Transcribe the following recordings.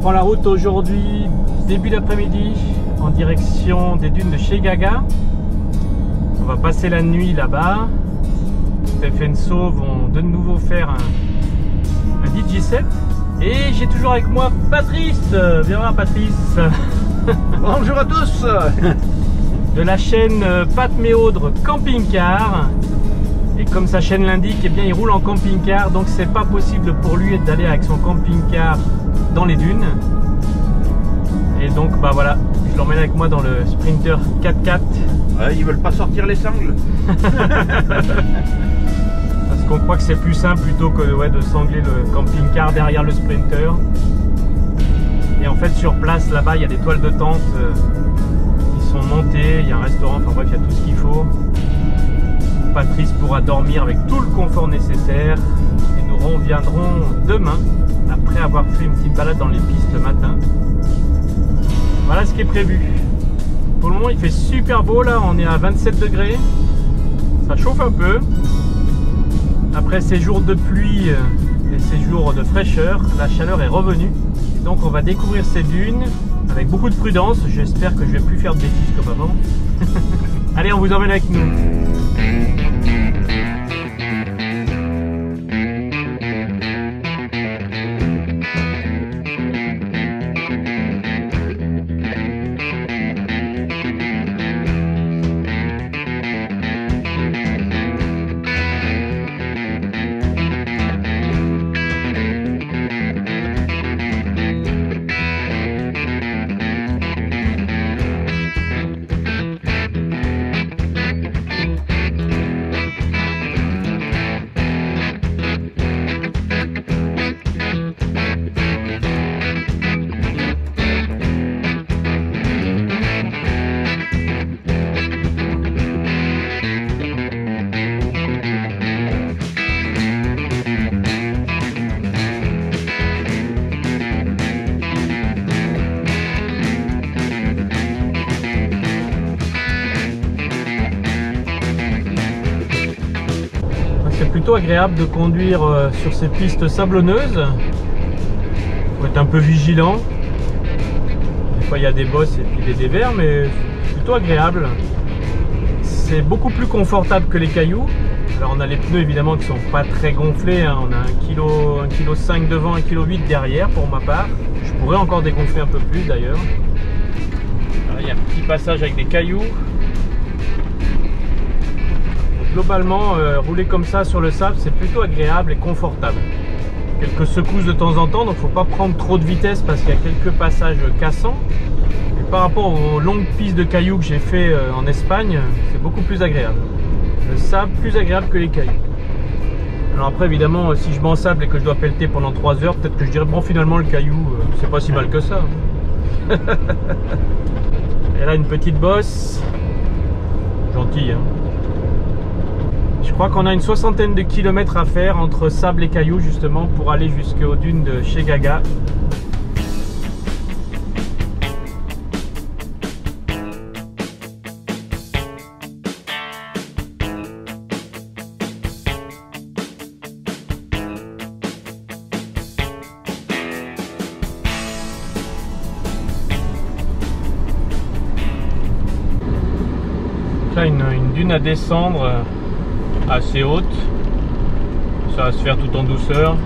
prend la route aujourd'hui, début d'après-midi, en direction des dunes de Chegaga. On va passer la nuit là-bas. Steph et So vont de nouveau faire un DJ set. Et j'ai toujours avec moi Patrice. Viens voir Patrice. Bonjour à tous. De la chaîne Pat Méaudre Camping Car. Et comme sa chaîne l'indique, eh bien, il roule en camping-car, donc c'est pas possible pour lui d'aller avec son camping-car dans les dunes. Et donc bah voilà, je l'emmène avec moi dans le Sprinter 4x4. Ouais, ils veulent pas sortir les sangles. Parce qu'on croit que c'est plus simple plutôt que de sangler le camping-car derrière le Sprinter. Et en fait sur place là-bas il y a des toiles de tente qui sont montées, il y a un restaurant, enfin bref il y a tout ce qu'il faut. Patrice pourra dormir avec tout le confort nécessaire et nous reviendrons demain après avoir fait une petite balade dans les pistes le matin. Voilà ce qui est prévu. Pour le moment il fait super beau là, on est à 27 degrés, ça chauffe un peu. Après ces jours de pluie et ces jours de fraîcheur, la chaleur est revenue. Donc on va découvrir ces dunes avec beaucoup de prudence. J'espère que je vais plus faire de bêtises comme avant. Allez, on vous emmène avec nous. C'est plutôt agréable de conduire sur ces pistes sablonneuses. Il faut être un peu vigilant. Des fois il y a des bosses et puis des dévers, mais c'est plutôt agréable. C'est beaucoup plus confortable que les cailloux. Alors on a les pneus évidemment qui sont pas très gonflés, hein. On a 1,5 kg devant, 1,8 kg derrière pour ma part. Je pourrais encore dégonfler un peu plus d'ailleurs. Il y a un petit passage avec des cailloux. Globalement, rouler comme ça sur le sable, c'est plutôt agréable et confortable. Quelques secousses de temps en temps, donc il ne faut pas prendre trop de vitesse parce qu'il y a quelques passages cassants. Et par rapport aux longues pistes de cailloux que j'ai fait en Espagne, c'est beaucoup plus agréable. Le sable, plus agréable que les cailloux. Alors après, évidemment, si je m'ensable et que je dois pelleter pendant 3 heures, peut-être que je dirais, bon, finalement, le caillou, c'est pas si mal que ça. Et là, une petite bosse. Gentille, hein. Je crois qu'on a une 60aine de kilomètres à faire entre sable et cailloux justement pour aller jusqu'aux dunes de Chegaga. Là une dune à descendre assez haute, ça va se faire tout en douceur.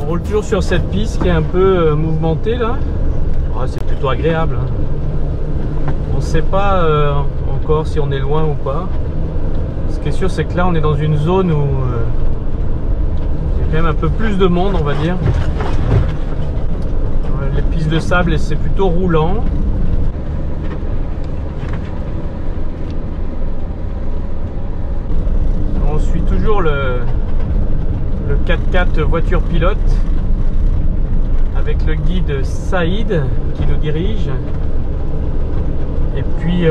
roule toujours sur cette piste qui est un peu mouvementée là. Oh, c'est plutôt agréable. Hein. On ne sait pas encore si on est loin ou pas. Ce qui est sûr, c'est que là on est dans une zone où il y a quand même un peu plus de monde, on va dire. Les pistes de sable, c'est plutôt roulant. On suit toujours le 4x4 voiture pilote avec le guide Saïd qui nous dirige. Et puis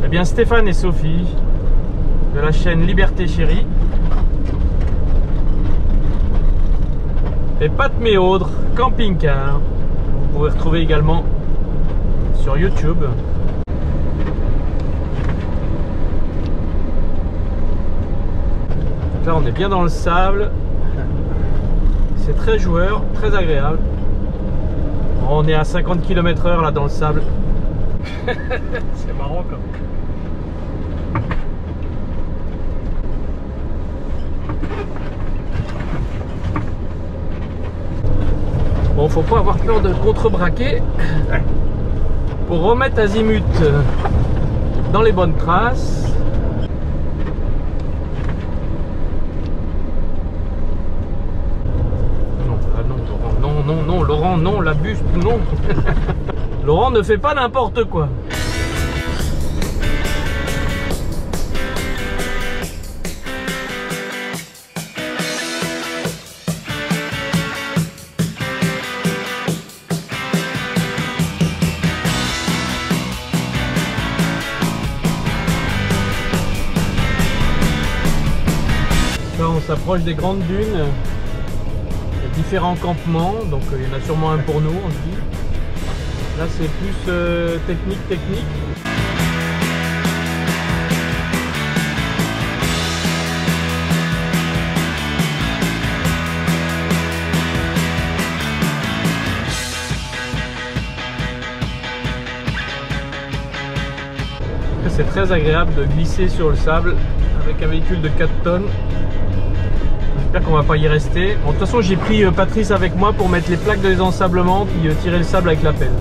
eh bien Stéphane et Sophie de la chaîne Liberté Chérie. Et Pat Méaudre, camping-car. Vous pouvez retrouver également sur YouTube. Donc là, on est bien dans le sable. C'est très joueur, très agréable. On est à 50 km/h là dans le sable. C'est marrant quand même. Bon, faut pas avoir peur de contrebraquer pour remettre azimut dans les bonnes traces. Non, ah non, Laurent, non, Laurent, non, la buste, non. Laurent ne fait pas n'importe quoi. Là, on s'approche des grandes dunes. Il y a différents campements, donc il y en a sûrement un pour nous, on se dit. Là, c'est plus technique. C'est très agréable de glisser sur le sable avec un véhicule de 4 tonnes. J'espère qu'on va pas y rester. Bon, de toute façon, j'ai pris Patrice avec moi pour mettre les plaques de désensablement puis tirer le sable avec la pelle.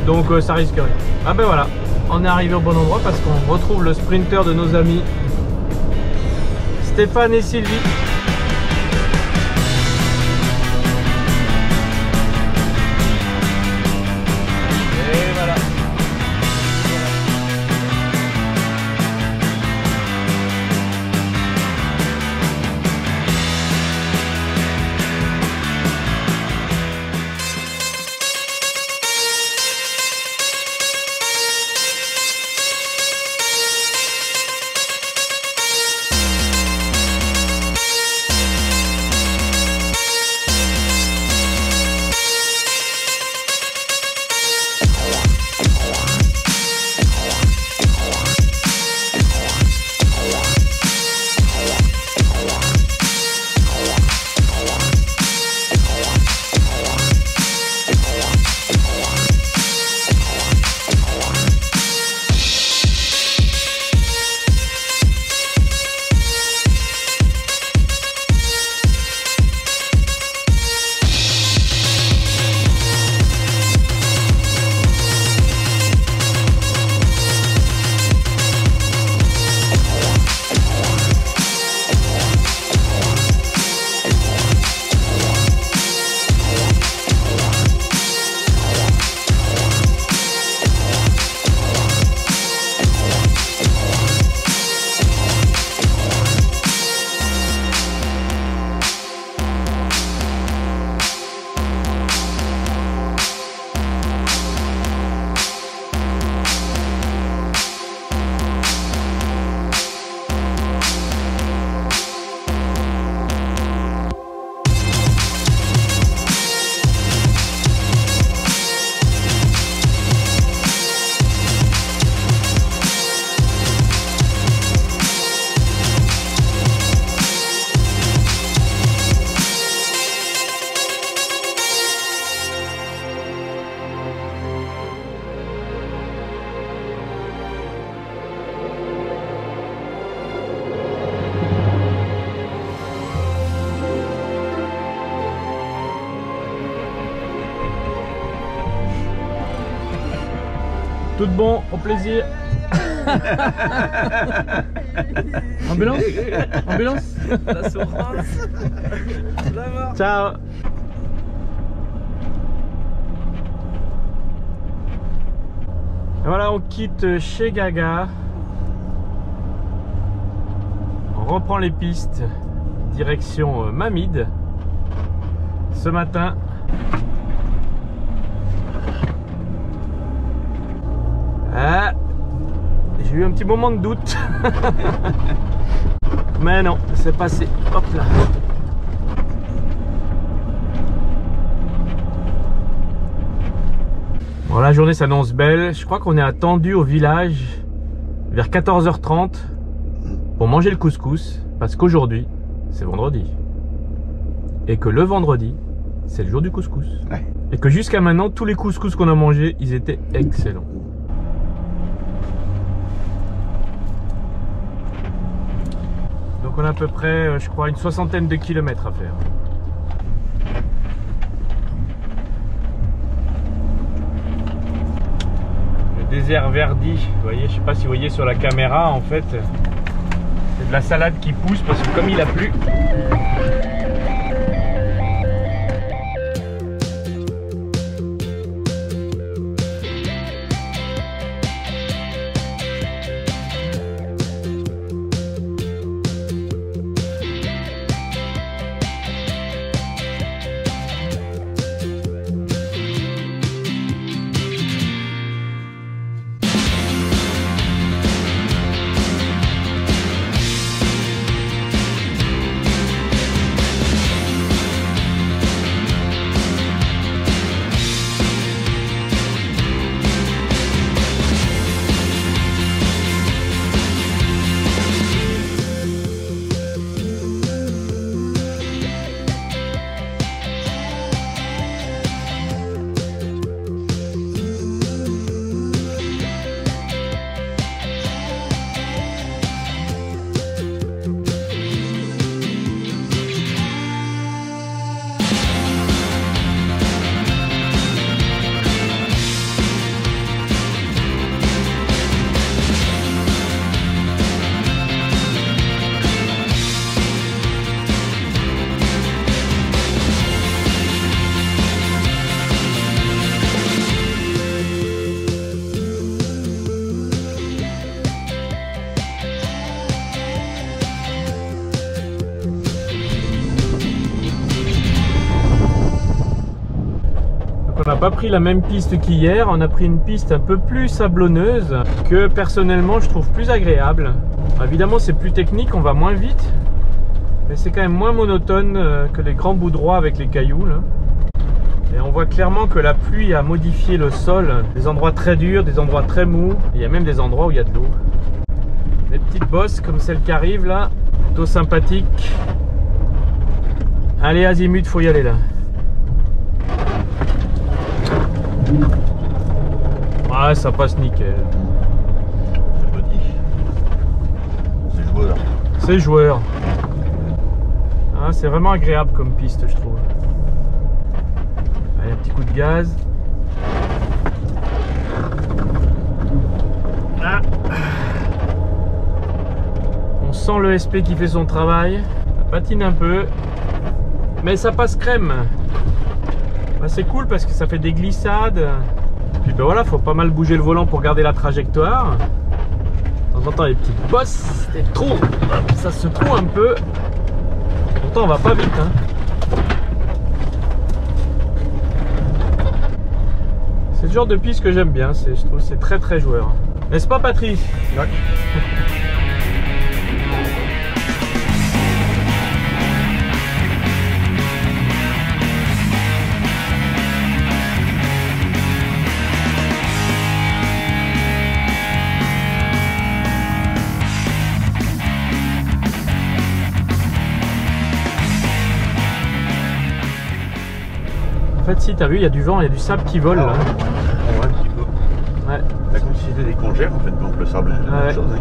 Donc ça risque rien. Ah ben voilà, on est arrivé au bon endroit parce qu'on retrouve le sprinter de nos amis Stéphane et Sylvie. Et voilà. Tout bon, au plaisir. Ambulance? Ambulance? L'assurance. Là-bas. Ciao. Et voilà, on quitte chez Gaga. On reprend les pistes direction Mamide. Ce matin. Ah, j'ai eu un petit moment de doute. Mais non, c'est passé. Hop là. Bon, la journée s'annonce belle. Je crois qu'on est attendu au village vers 14h30 pour manger le couscous. Parce qu'aujourd'hui, c'est vendredi. Et que le vendredi, c'est le jour du couscous. Ouais. Et que jusqu'à maintenant, tous les couscous qu'on a mangés, ils étaient excellents. Donc on a à peu près, je crois, une 60aine de kilomètres à faire. Le désert verdi, vous voyez, je sais pas si vous voyez sur la caméra, en fait, c'est de la salade qui pousse parce que comme il a plu. On n'a pas pris la même piste qu'hier, on a pris une piste un peu plus sablonneuse que personnellement je trouve plus agréable. Évidemment c'est plus technique, on va moins vite, mais c'est quand même moins monotone que les grands bouts droits avec les cailloux là. Et on voit clairement que la pluie a modifié le sol, des endroits très durs, des endroits très mous, et il y a même des endroits où il y a de l'eau. Des petites bosses comme celle qui arrive là, plutôt sympathique. Allez azimut, faut y aller là. Ouais, ça passe nickel. C'est petit. C'est joueur. C'est joueur. Ah, c'est vraiment agréable comme piste, je trouve. Allez, un petit coup de gaz. Ah. On sent le SP qui fait son travail. Ça patine un peu. Mais ça passe crème. Bah, c'est cool parce que ça fait des glissades. Puis ben voilà, faut pas mal bouger le volant pour garder la trajectoire. De temps en temps, les petites bosses, des trous, ça secoue un peu. Pourtant, on va pas vite. Hein. C'est le genre de piste que j'aime bien. Je trouve que c'est très très joueur. N'est-ce pas, Patrice? Ouais. En fait, si, t'as vu, il y a du vent, il y a du sable qui vole là. Ouais, un petit peu. Ouais. Là, comme si c'était des congères, en fait, donc le sable, c'est la Ouais. même chose. Hein.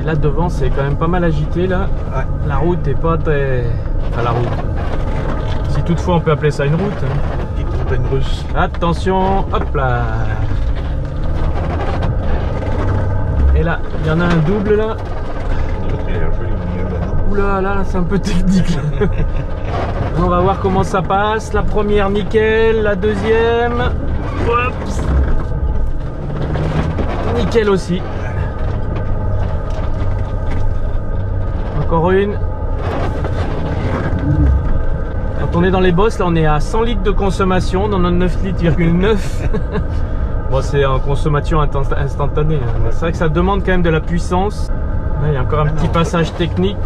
Et là devant, c'est quand même pas mal agité là. Ouais. La route est pas très... Enfin, la route. Si toutefois on peut appeler ça une route. Hein. Petite montagne russe. Attention, hop là. Et là, il y en a un double là. L'autre, il a l'air joli au milieu là. Oula, là, c'est un peu technique. Là. On va voir comment ça passe. La première, nickel. La deuxième, oups, nickel aussi. Encore une. Quand on est dans les bosses, là, on est à 100 litres de consommation. Dans notre 9 litres,9. Bon, c'est en consommation instantanée. Hein. C'est vrai que ça demande quand même de la puissance. Là, il y a encore un petit passage technique.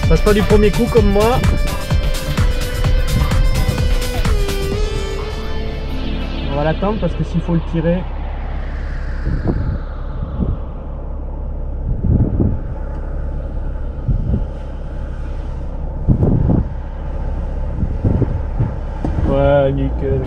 Passe pas du premier coup comme moi. On va l'attendre parce que s'il faut le tirer. Ouais, nickel.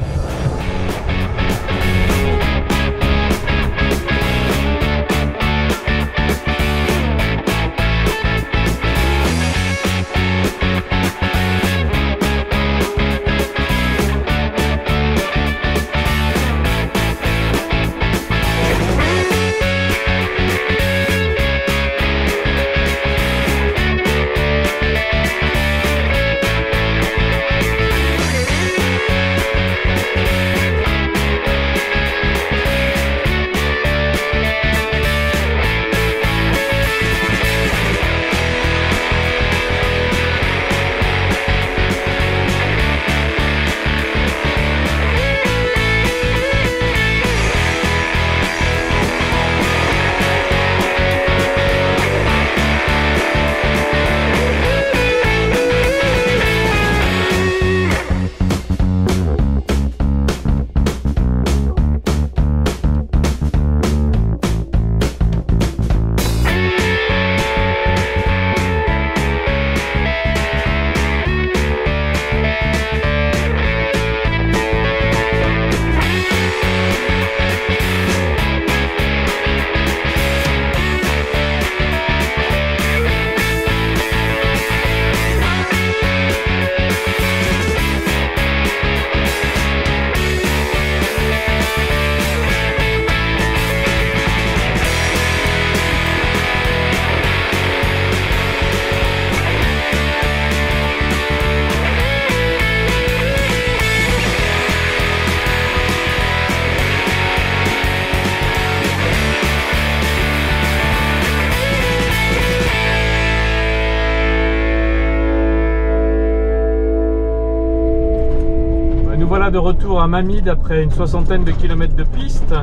Voilà de retour à Mamide après une 60aine de kilomètres de piste.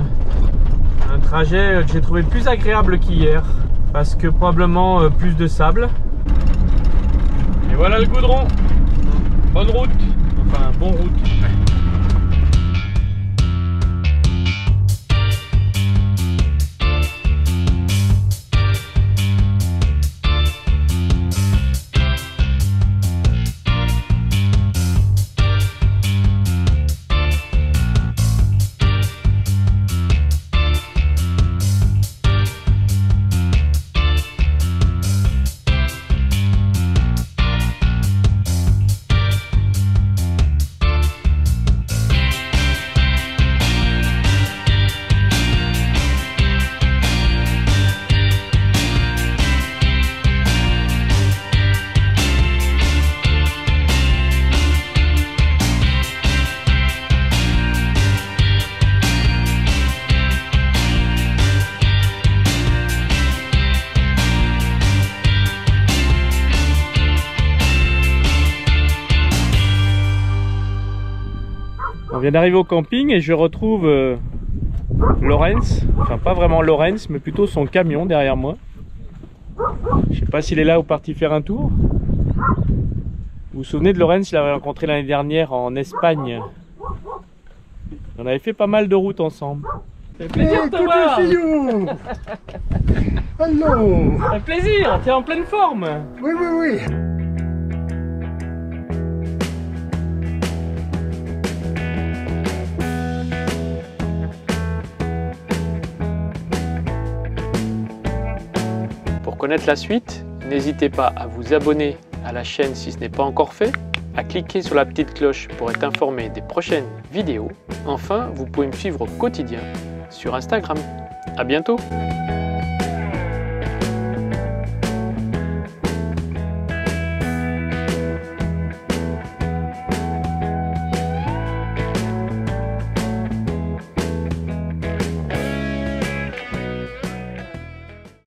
Un trajet que j'ai trouvé plus agréable qu'hier parce que probablement plus de sable. Et voilà le goudron. Bonne route. Enfin, bon route. vient d'arriver au camping et je retrouve Lorenz, enfin pas vraiment Lorenz, mais plutôt son camion derrière moi. Je sais pas s'il est là ou parti faire un tour. Vous vous souvenez de Lorenz, je l'avais rencontré l'année dernière en Espagne. On avait fait pas mal de routes ensemble. Ça fait plaisir de te voir. Allô. Ça fait plaisir, t'es en pleine forme. Oui, oui, oui. Pour connaître la suite, n'hésitez pas à vous abonner à la chaîne si ce n'est pas encore fait, à cliquer sur la petite cloche pour être informé des prochaines vidéos. Enfin, vous pouvez me suivre au quotidien sur Instagram. À bientôt!